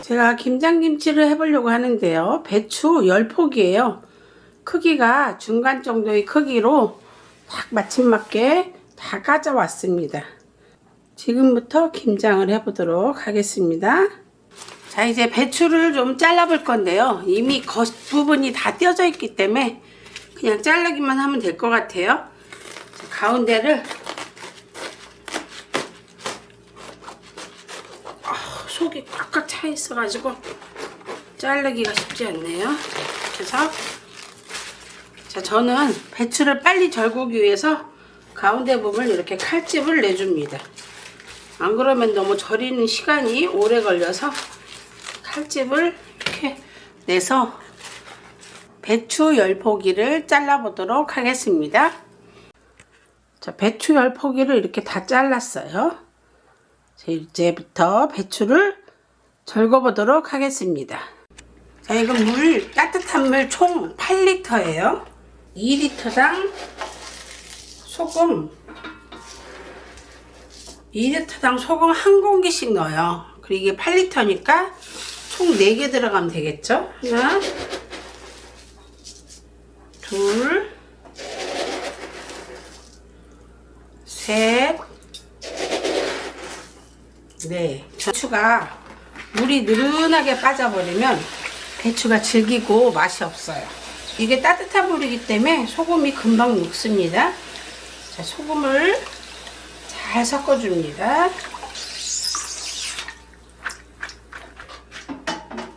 제가 김장김치를 해보려고 하는데요. 배추 10포기예요. 크기가 중간 정도의 크기로 딱 마침 맞게 다 가져왔습니다. 지금부터 김장을 해보도록 하겠습니다. 자, 이제 배추를 좀 잘라볼 건데요. 이미 겉 부분이 다 떼어져 있기 때문에 그냥 자르기만 하면 될 것 같아요. 자, 가운데를 속이 꽉꽉 차 있어가지고 자르기가 쉽지 않네요. 그래서 자, 저는 배추를 빨리 절구기 위해서 가운데 부분을 이렇게 칼집을 내줍니다. 안 그러면 너무 절이는 시간이 오래 걸려서 칼집을 이렇게 내서 배추 10포기를 잘라보도록 하겠습니다. 자, 배추 10포기를 이렇게 다 잘랐어요. 자, 이제부터 배추를 절궈보도록 하겠습니다. 자, 이건 물, 따뜻한 물 총 8리터예요. 2리터당 소금 2리터당 소금 한 공기씩 넣어요. 그리고 이게 8리터니까 총 4개 들어가면 되겠죠? 하나, 둘, 셋, 네. 배추가 물이 느른하게 빠져버리면 배추가 질기고 맛이 없어요. 이게 따뜻한 물이기 때문에 소금이 금방 녹습니다. 자, 소금을 잘 섞어줍니다.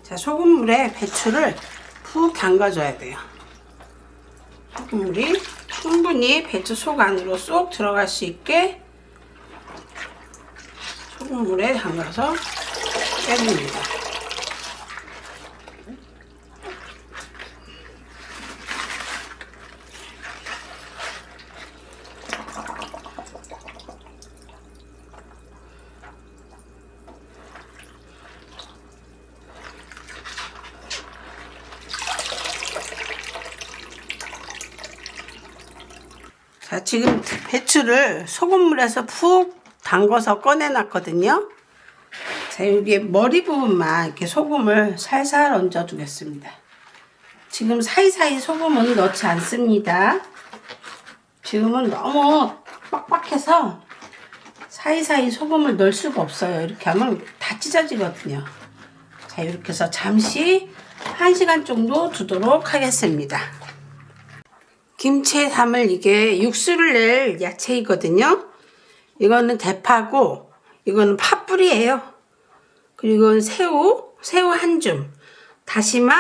자, 소금물에 배추를 푹 담가줘야 돼요. 소금물이 충분히 배추 속 안으로 쏙 들어갈 수 있게 소금물에 담가서 빼줍니다. 자, 지금 배추를 소금물에서 푹 담궈서 꺼내놨거든요. 자, 여기에 머리 부분만 이렇게 소금을 살살 얹어 주겠습니다. 지금 사이사이 소금은 넣지 않습니다. 지금은 너무 빡빡해서 사이사이 소금을 넣을 수가 없어요. 이렇게 하면 다 찢어지거든요. 자, 이렇게 해서 잠시 1시간 정도 두도록 하겠습니다. 김치에 담을 이게 육수를 낼 야채이거든요. 이거는 대파고 이거는 팥뿌리예요. 그리고 이건 새우 한 줌, 다시마,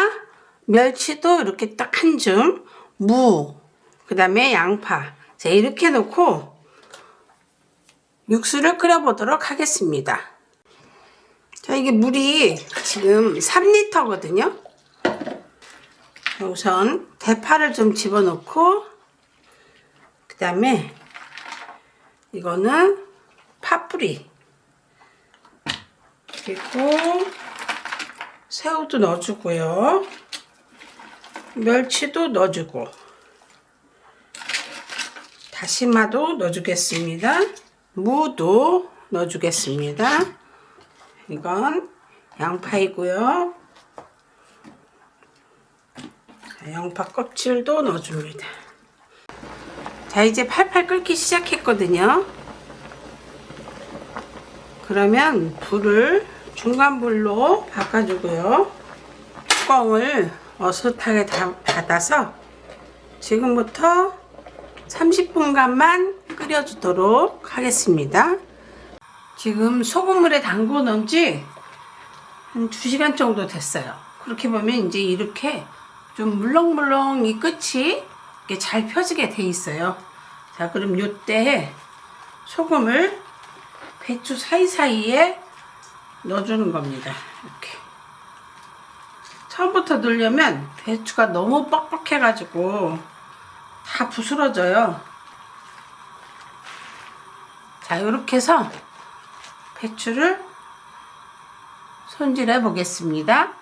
멸치도 이렇게 딱 한 줌, 무, 그 다음에 양파. 자, 이렇게 놓고 육수를 끓여보도록 하겠습니다. 자, 이게 물이 지금 3리터거든요. 우선 대파를 좀 집어넣고 그 다음에 이거는 팥뿌리 그리고 새우도 넣어주고요. 멸치도 넣어주고 다시마도 넣어주겠습니다. 무도 넣어주겠습니다. 이건 양파이고요. 양파 껍질도 넣어줍니다. 자, 이제 팔팔 끓기 시작했거든요. 그러면 불을 중간불로 바꿔주고요. 뚜껑을 어슷하게 닫아서 지금부터 30분간만 끓여주도록 하겠습니다. 지금 소금물에 담궈 놓은 지 한 2시간 정도 됐어요. 그렇게 보면 이제 이렇게 좀 물렁물렁 이 끝이 이렇게 잘 펴지게 돼 있어요. 자, 그럼 요때 소금을 배추 사이사이에 넣어주는 겁니다. 이렇게 처음부터 넣으려면 배추가 너무 뻑뻑해 가지고 다 부스러져요. 자, 이렇게 해서 배추를 손질해 보겠습니다.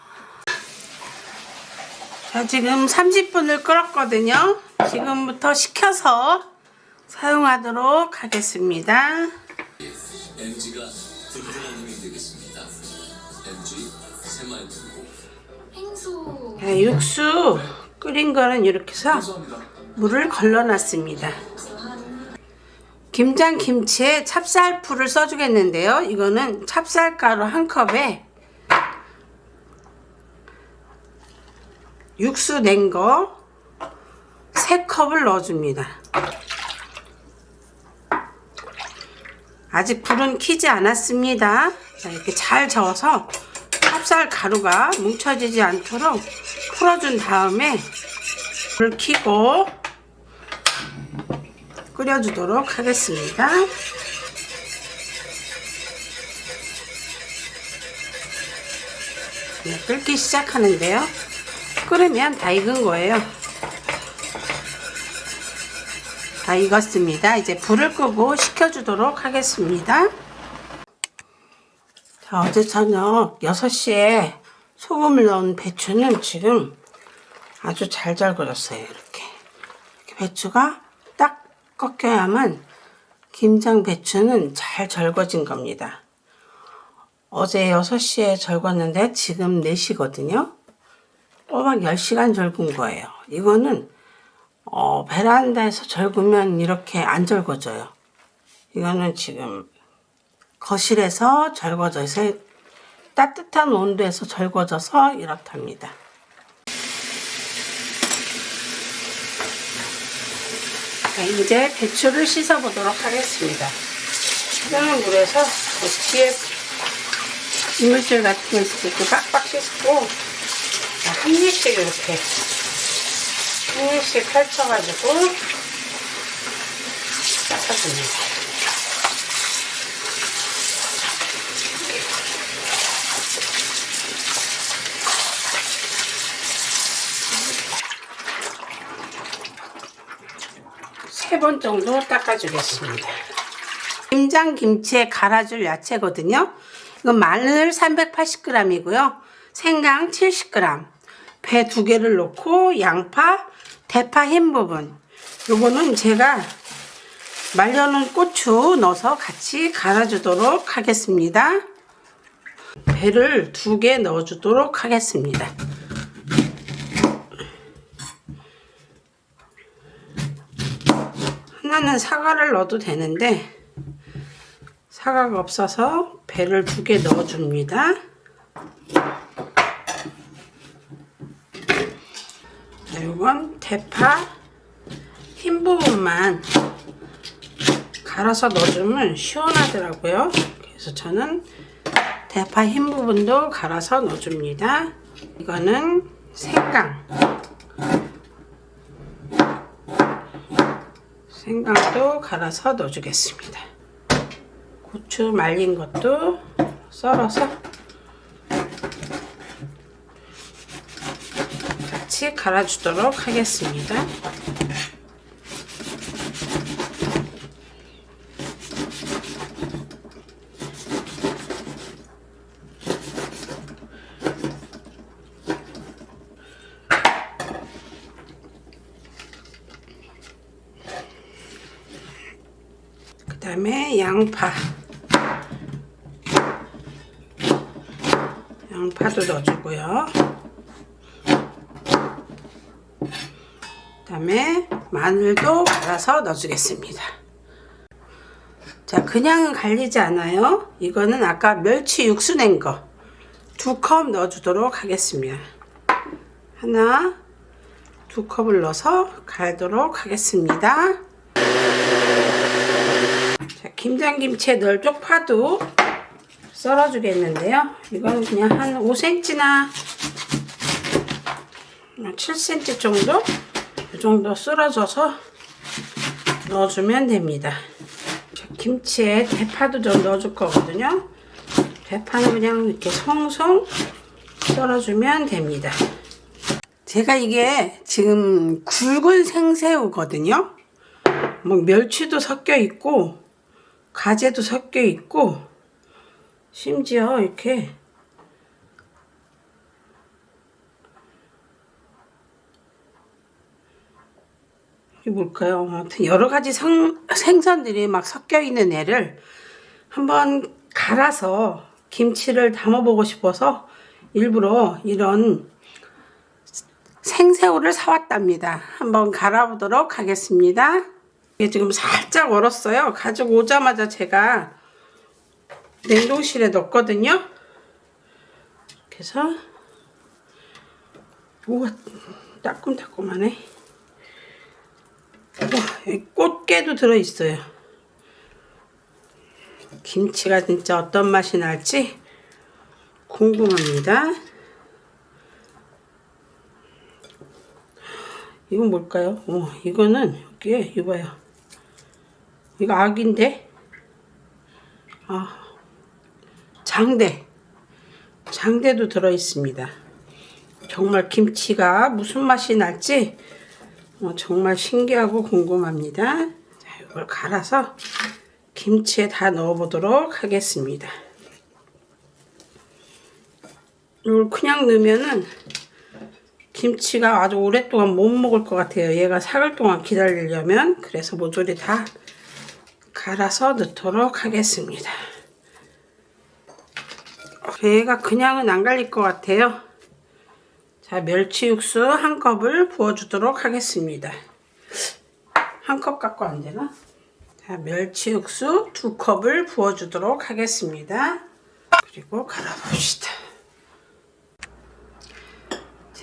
자, 지금 30분을 끓었거든요. 지금부터 식혀서 사용하도록 하겠습니다. MG가 든든한 힘이 되겠습니다. MG 네, 육수 끓인 거는 이렇게 해서 물을 걸러놨습니다. 김장김치에 찹쌀풀을 써주겠는데요. 이거는 찹쌀가루 1컵에 육수 낸 거 3컵을 넣어줍니다. 아직 불은 켜지 않았습니다. 자, 이렇게 잘 저어서 찹쌀가루가 뭉쳐지지 않도록 풀어준 다음에 불을 켜고 끓여주도록 하겠습니다. 네, 끓기 시작하는데요. 끓으면 다 익은 거예요. 다 익었습니다. 이제 불을 끄고 식혀주도록 하겠습니다. 자, 어제 저녁 6시에 소금을 넣은 배추는 지금 아주 잘 절거졌어요. 이렇게 배추가 딱 꺾여야만 김장 배추는 잘 절거진 겁니다. 어제 6시에 절궜는데 지금 4시거든요. 꼬박 10시간 절군 거예요. 이거는 베란다에서 절구면 이렇게 안 절거져요. 이거는 지금 거실에서 절거져서 따뜻한 온도에서 절거져서 이렇답니다. 자, 이제 배추를 씻어 보도록 하겠습니다. 흐르는 물에서 뒤에 이물질 같은 거 있을 때 빡빡 씻고 한 입씩 이렇게 한 입씩 펼쳐가지고 닦아줍니다. 세 번 정도 닦아주겠습니다. 김장김치에 갈아줄 야채거든요. 이건 마늘 380g이고요. 생강 70g, 배 2개를 넣고 양파, 대파 흰 부분, 요거는 제가 말려놓은 고추 넣어서 같이 갈아주도록 하겠습니다. 배를 2개 넣어주도록 하겠습니다. 하나는 사과를 넣어도 되는데 사과가 없어서 배를 2개 넣어줍니다. 이건 대파 흰 부분만 갈아서 넣어주면 시원하더라고요. 그래서 저는 대파 흰 부분도 갈아서 넣어줍니다. 이거는 생강도 갈아서 넣어주겠습니다. 고추 말린 것도 썰어서 같이 갈아주도록 하겠습니다. 그 다음에 양파도 넣어주고요. 그 다음에 마늘도 갈아서 넣어주겠습니다. 자, 그냥은 갈리지 않아요. 이거는 아까 멸치 육수 낸 거 2컵 넣어주도록 하겠습니다. 하나, 2컵을 넣어서 갈도록 하겠습니다. 자, 김장김치에 넣을 쪽파도 썰어주겠는데요. 이건 그냥 한 5cm나 7cm 정도? 이 정도 썰어줘서 넣어주면 됩니다. 자, 김치에 대파도 좀 넣어줄 거거든요. 대파는 그냥 이렇게 송송 썰어주면 됩니다. 제가 이게 지금 굵은 생새우거든요. 뭐 멸치도 섞여 있고 가재도 섞여 있고 심지어 이렇게 이게 뭘까요? 아무튼 여러 가지 생선들이 막 섞여 있는 애를 한번 갈아서 김치를 담아보고 싶어서 일부러 이런 생새우를 사왔답니다. 한번 갈아보도록 하겠습니다. 이게 지금 살짝 얼었어요. 가지고 오자마자 제가 냉동실에 넣었거든요. 그래서 우와, 따끔따끔하네. 우와, 여기 꽃게도 들어있어요. 김치가 진짜 어떤 맛이 날지 궁금합니다. 이건 뭘까요? 이거는 여기에 이봐요. 이거 악인데? 장대도 들어있습니다. 정말 김치가 무슨 맛이 날지 정말 신기하고 궁금합니다. 자, 이걸 갈아서 김치에 다 넣어보도록 하겠습니다. 이걸 그냥 넣으면은 김치가 아주 오랫동안 못 먹을 것 같아요. 얘가 삭을 동안 기다리려면. 그래서 모조리 다 갈아서 넣도록 하겠습니다. 얘가 그냥은 안 갈릴 것 같아요. 자, 멸치 육수 한 컵을 부어주도록 하겠습니다. 한 컵 갖고 안 되나? 자, 멸치 육수 2컵을 부어주도록 하겠습니다. 그리고 갈아봅시다.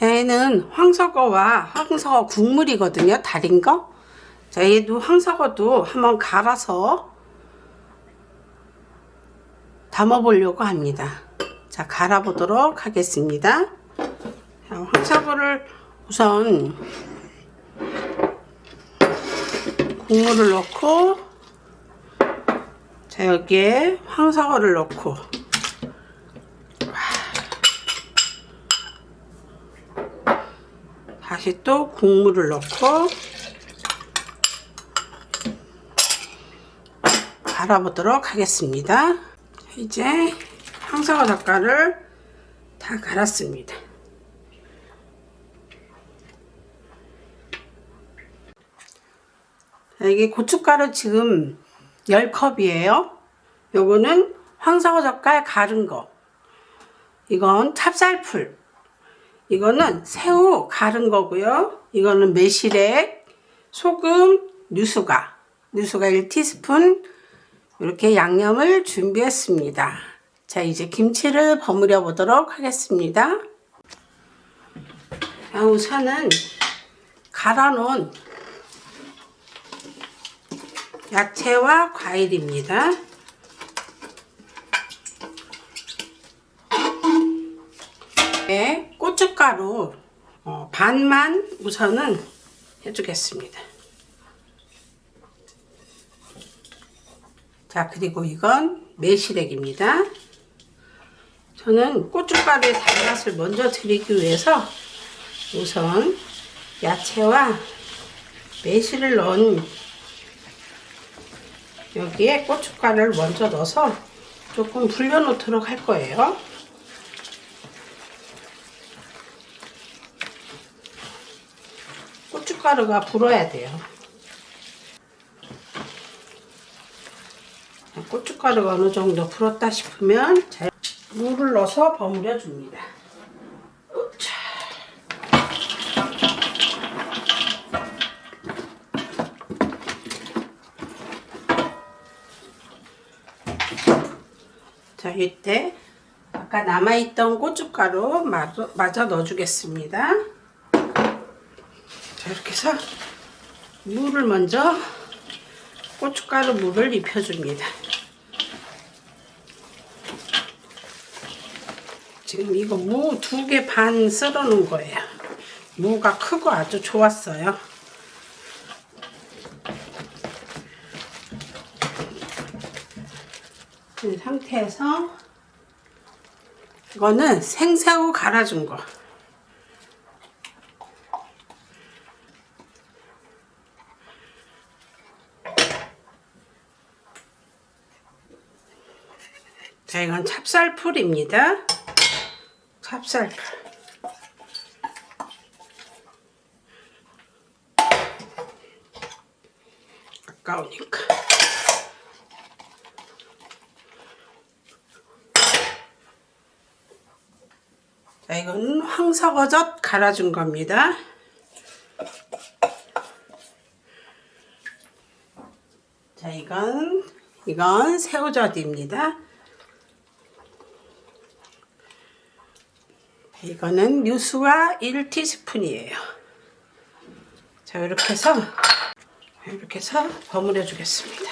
얘는 황석어와 황석어 국물이거든요. 달인 거. 자, 얘도 황석어도 한번 갈아서 담아보려고 합니다. 자, 갈아보도록 하겠습니다. 자, 황석어를 우선 국물을 넣고, 자, 여기에 황석어를 넣고, 다시 또 국물을 넣고 갈아보도록 하겠습니다. 이제 황석어 젓갈을 다 갈았습니다. 이게 고춧가루 지금 10컵이에요. 요거는 황석어 젓갈 갈은 거. 이건 찹쌀풀. 이거는 새우 갈은 거고요. 이거는 매실액, 소금, 누수가 1티스푼 이렇게 양념을 준비했습니다. 자, 이제 김치를 버무려 보도록 하겠습니다. 자, 우선은 갈아놓은 야채와 과일입니다. 네, 고춧가루 반만 우선은 해주겠습니다. 자, 그리고 이건 매실액입니다. 저는 고춧가루의 단맛을 먼저 드리기 위해서 우선 야채와 매실을 넣은 여기에 고춧가루를 먼저 넣어서 조금 불려 놓도록 할 거예요. 고춧가루가 불어야 돼요. 고춧가루가 어느 정도 불었다 싶으면 물을 넣어서 버무려 줍니다. 자, 이때 아까 남아있던 고춧가루 마저 넣어주겠습니다. 자, 이렇게 해서 물을 먼저 고춧가루 물을 입혀줍니다. 지금 이거 무 2개 반 썰어 놓은 거예요. 무가 크고 아주 좋았어요. 이 상태에서 이거는 생새우 갈아준 거. 자, 이건 찹쌀풀입니다. 찹쌀풀. 아까우니까. 자, 이건 황석어젓 갈아준 겁니다. 자, 이건 새우젓입니다. 이거는 유수와 1티스푼이에요. 자, 이렇게 해서 버무려 주겠습니다.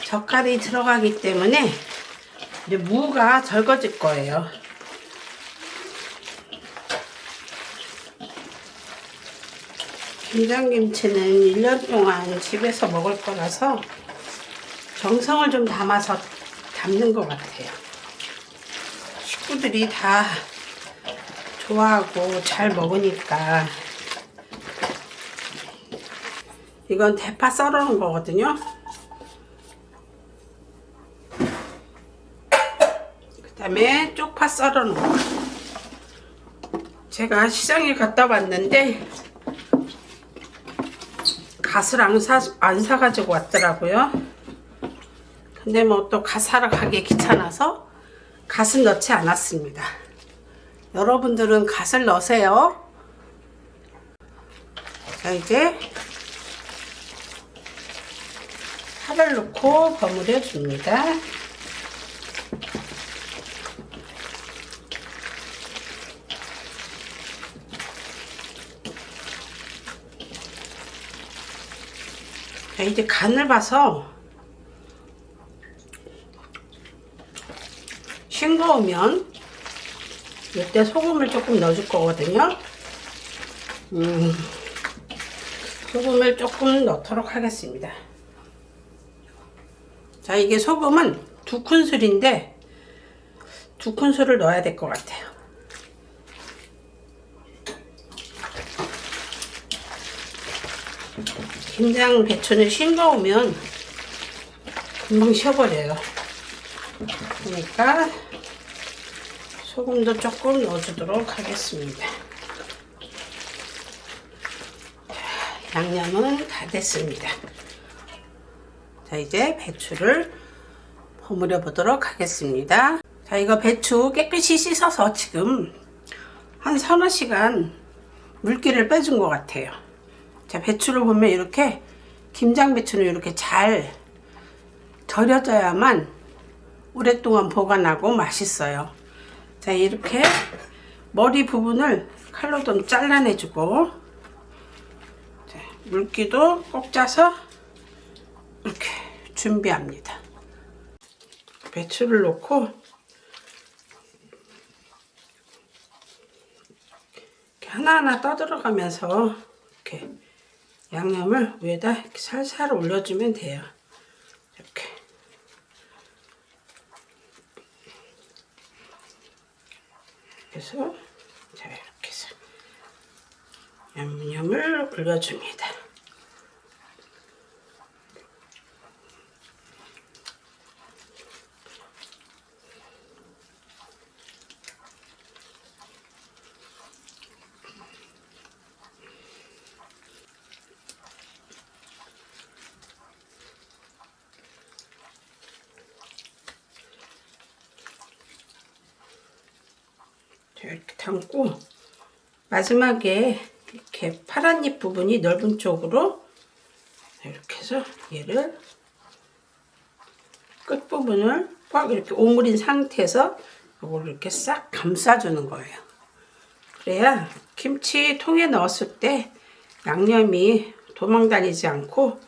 젓갈이 들어가기 때문에 이제 무가 절거질 거예요. 김장김치는 1년 동안 집에서 먹을 거라서 정성을 좀 담아서 담는 것 같아요. 식구들이 다 좋아하고 잘 먹으니까. 이건 대파 썰어 놓은 거거든요. 그 다음에 쪽파 썰어 놓은 거. 제가 시장에 갔다 왔는데 갓을 안 사가지고 왔더라고요. 근데 뭐 또 갓 사러 가기 귀찮아서 갓은 넣지 않았습니다. 여러분들은 갓을 넣으세요. 자, 이제 파를 넣고 버무려 줍니다. 자, 이제 간을 봐서 싱거우면 이때 소금을 조금 넣어줄 거거든요. 소금을 조금 넣도록 하겠습니다. 자, 이게 소금은 2큰술인데 2큰술을 넣어야 될 것 같아요. 김장 배추는 싱거우면 금방 식어버려요. 그러니까 소금도 조금 넣어주도록 하겠습니다. 자, 양념은 다 됐습니다. 자, 이제 배추를 버무려 보도록 하겠습니다. 자, 이거 배추 깨끗이 씻어서 지금 한 서너 시간 물기를 빼준 것 같아요. 자, 배추를 보면 이렇게 김장 배추는 이렇게 잘 절여져야만 오랫동안 보관하고 맛있어요. 자, 이렇게 머리 부분을 칼로 좀 잘라내주고, 자, 물기도 꼭 짜서 이렇게 준비합니다. 배추를 넣고 이렇게 하나하나 떠들어가면서 이렇게 양념을 위에다 이렇게 살살 올려주면 돼요. 이렇게. 그래서 자, 이렇게 해서 양념을 올려줍니다. 이렇게 담고 마지막에 이렇게 파란 잎 부분이 넓은 쪽으로 이렇게 해서 얘를 끝부분을 꽉 이렇게 오므린 상태에서 이걸 이렇게 싹 감싸주는 거예요. 그래야 김치 통에 넣었을 때 양념이 도망다니지 않고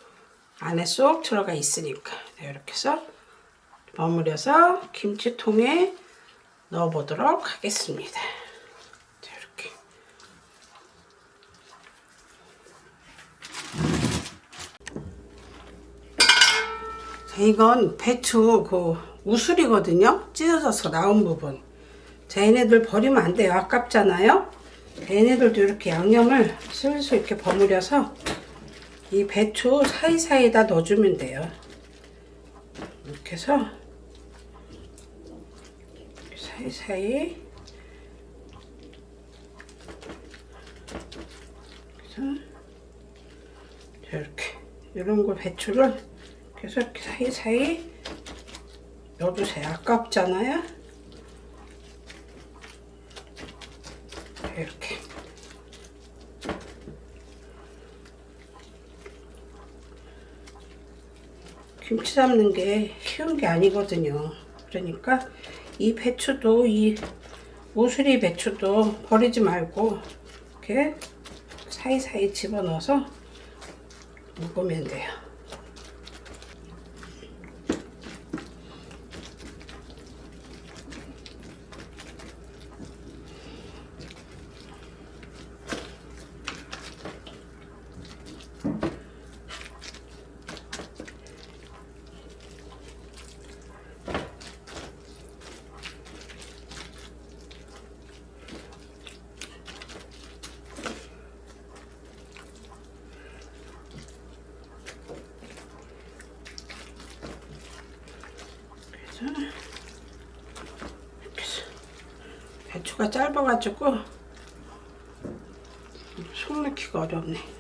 안에 쏙 들어가 있으니까. 이렇게 해서 버무려서 김치통에 넣어 보도록 하겠습니다. 자, 이렇게. 자, 이건 배추 그 우술이거든요. 찢어져서 나온 부분. 자, 얘네들 버리면 안 돼요. 아깝잖아요. 얘네들도 이렇게 양념을 슬슬 이렇게 버무려서 이 배추 사이사이에다 넣어주면 돼요. 이렇게 해서 사이사이 그래서 이렇게 이런 거 배추를 계속 이렇게 사이사이 넣어주세요. 아깝잖아요. 이렇게. 김치 삶는 게 쉬운 게 아니거든요. 그러니까 이 배추도, 이 무수리 배추도 버리지 말고 이렇게 사이사이 집어넣어서 먹으면 돼요. 이렇게 해서 배추가 짧아가지고 손 넣기가 어렵네.